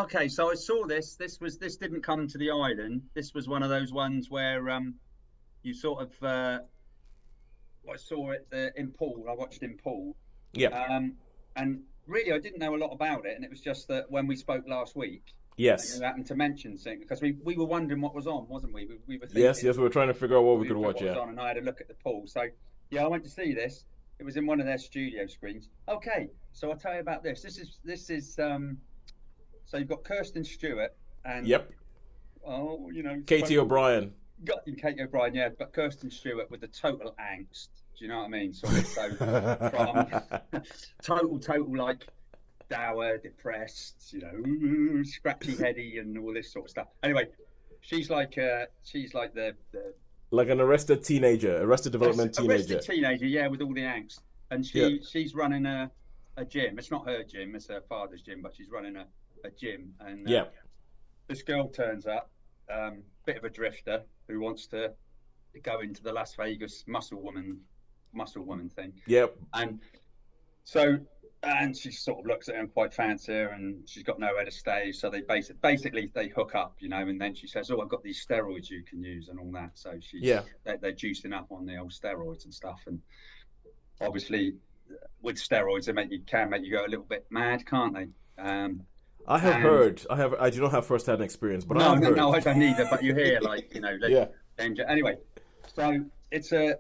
okay. So I saw this. This didn't come to the island. This was one of those ones where you sort of I saw it in Poole. I watched in Poole, Yeah. and really I didn't know a lot about it. And it was just that when we spoke last week, you Yes. happened to mention something because we were wondering what was on, wasn't we? We were Yes. thinking Yes. We were trying to figure out what we could what watch. was Yeah. on, and I had a look at the Poole. So yeah, I went to see this. It was in one of their studio screens. Okay, so I'll tell you about this. This is so you've got Kirsten Stewart and Yep. Katie total, O'Brien. got Katie O'Brien, yeah, but Kirsten Stewart with the total angst. Do you know what I mean? Sort of so from total like dour, depressed, scratchy heady and all this sort of stuff. Anyway, she's like the Like an arrested development teenager. arrested teenager, yeah, with all the angst. And Yeah. she's running a gym. It's not her gym, it's her father's gym, but she's running a gym. And Yeah. this girl turns up, bit of a drifter who wants to go into the Las Vegas muscle woman thing. Yep. And she sort of looks at him, quite fancy her, and she's got nowhere to stay. So they basically they hook up, and then she says, "Oh, I've got these steroids you can use and all that." So they're juicing up on the old steroids and stuff. And obviously, with steroids, can make you go a little bit mad, can't they? I have heard. I do not have first-hand experience, but I have heard. No, I don't either. But you hear Yeah. danger. Anyway, so it's a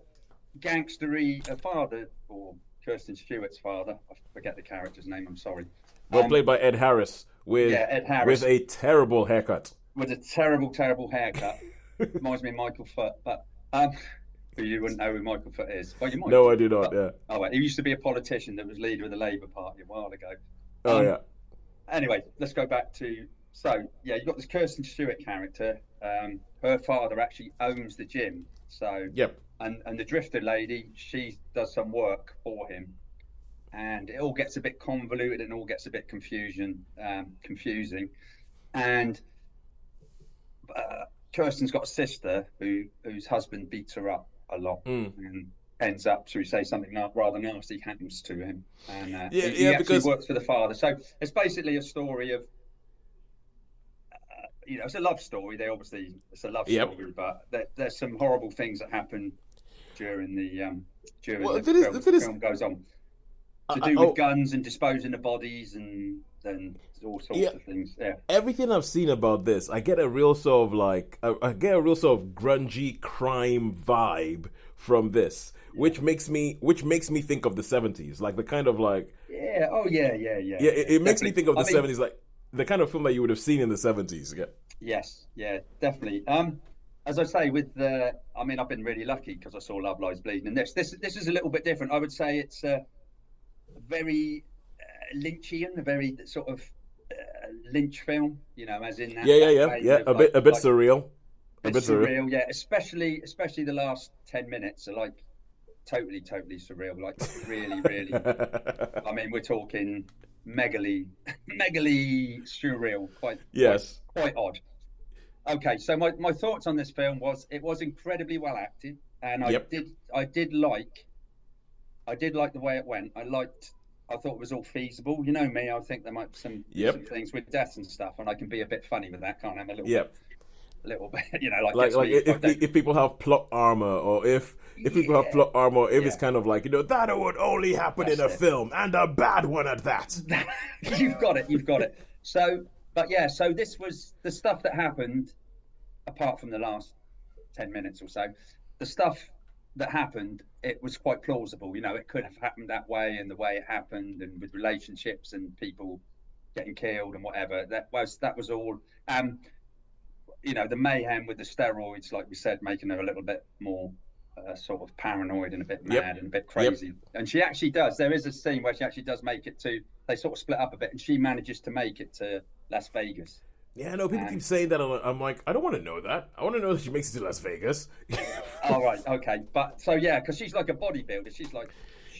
gangstery father, or Kirsten Stewart's father. I forget the character's name. I'm sorry. Well, played by Ed Harris Ed Harris with a terrible haircut. With a terrible haircut. Reminds me of Michael Foot, but you wouldn't know who Michael Foot is. Well, you might. No, I do not. Yeah. Oh, well, he used to be a politician that was leader of the Labour Party a while ago. Oh yeah. Anyway, let's go back to you've got this Kirsten Stewart character. Her father actually owns the gym. So Yep. And the drifter lady, she does some work for him, and it all gets a bit convoluted and all gets a bit confusing. And Kirsten's got a sister whose husband beats her up a lot and ends up, should we say, something rather nasty happens to him. And he actually because works for the father. So it's basically a story of, it's a love story. It's a love story, but there's some horrible things that happen during the film goes on, to do with guns and disposing of bodies and all sorts of things. Yeah. Everything I've seen about this, I get a real sort of grungy crime vibe from this, which makes me think of the 70s, like the kind of like it makes me think of the 70s, like the kind of film that you would have seen in the 70s. Yes, definitely. As I say, I've been really lucky because I saw Love Lies Bleeding, and this is a little bit different. I would say it's a very Lynchian, a very sort of Lynch film, as in that. A bit surreal. A bit surreal, yeah. Especially the last 10 minutes are like totally surreal, like really, really. I mean, we're talking megally surreal, quite odd. Okay, so my thoughts on this film was it was incredibly well acted, and I did like the way it went. I thought it was all feasible. You know me, I think there might be some things with death and stuff, and I can be a bit funny with that, can't I? I'm a little bit, if people have plot armor, or if people have plot armor, if it's kind of like, that would only happen in a film, and a bad one at that. You've got it. So this was the stuff that happened, apart from the last 10 minutes or so. The stuff that happened, it was quite plausible. It could have happened that way, and the way it happened, and with relationships and people getting killed and whatever. That was all. The mayhem with the steroids, like we said, making her a little bit more sort of paranoid and a bit mad and a bit crazy. And she actually does. There is a scene where she actually does make it to. They sort of split up a bit, and she manages to make it to Las Vegas. Yeah, no, people keep saying that. I'm like, I don't want to know that. I want to know that she makes it to Las Vegas. All right, okay, but so because she's like a bodybuilder. She's like.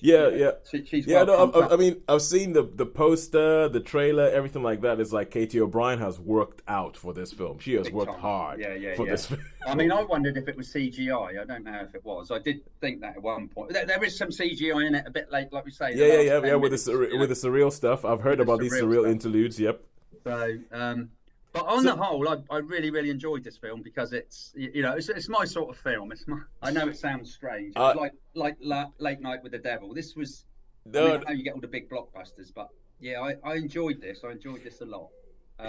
She's I mean, I've seen the poster, the trailer, everything like that. It's like Katie O'Brien has worked out for this film. She has worked hard for this film. I mean, I wondered if it was CGI. I don't know if it was. I did think that at one point. There is some CGI in it, a bit late, like we say. With the surreal stuff. I've heard about these surreal interludes. Yep. So, but on So the whole, I really, really enjoyed this film because it's my sort of film. I know it sounds strange. It's uh, like Late Night with the Devil. This was, I mean, no, I know you get all the big blockbusters, but yeah, I enjoyed this. I enjoyed this a lot.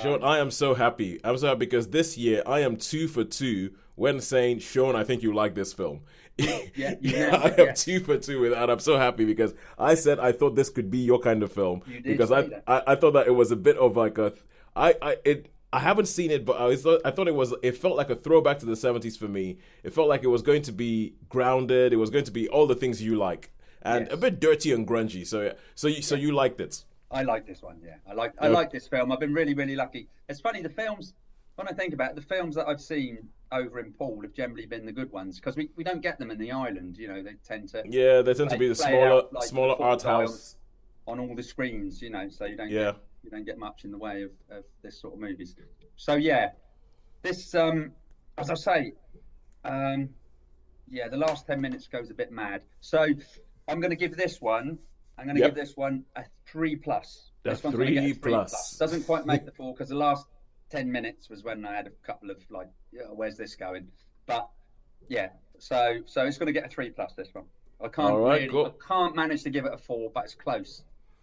Sean, Um, I am so happy. I'm so happy because this year I am 2 for 2 when saying, Sean, I think you like this film. yeah, you I nailed it. am Yeah, 2 for 2 with that. I'm so happy because I said I thought this could be your kind of film you did because say that. I thought that it was a bit of like a I haven't seen it, but I thought it felt like a throwback to the 70s for me. It felt like it was going to be grounded. It was going to be all the things you like and a Yes. bit dirty and grungy. So you liked it. I like this one. Yeah, I Okay. like this film. I've been really, really lucky. It's funny, the films, when I think about it, the films that I've seen over in Poole have generally been the good ones because we don't get them in the island. They tend to Yeah, they tend to be the play out like to the smaller full art dial house. on all the screens. So Yeah. you don't get much in the way of this sort of movies. So yeah, this as I say, um, yeah, the last 10 minutes goes a bit mad. So I'm going to give this one. I'm going to give Yep. this one a 3+. A This one's going to get a 3 3+. plus. Doesn't quite make the 4 because the last 10 minutes was when I had a couple of like, yeah, where's this going? But yeah, so it's going to get a 3+. This one. I All right, I cool. can't manage to give it a 4, but it's close.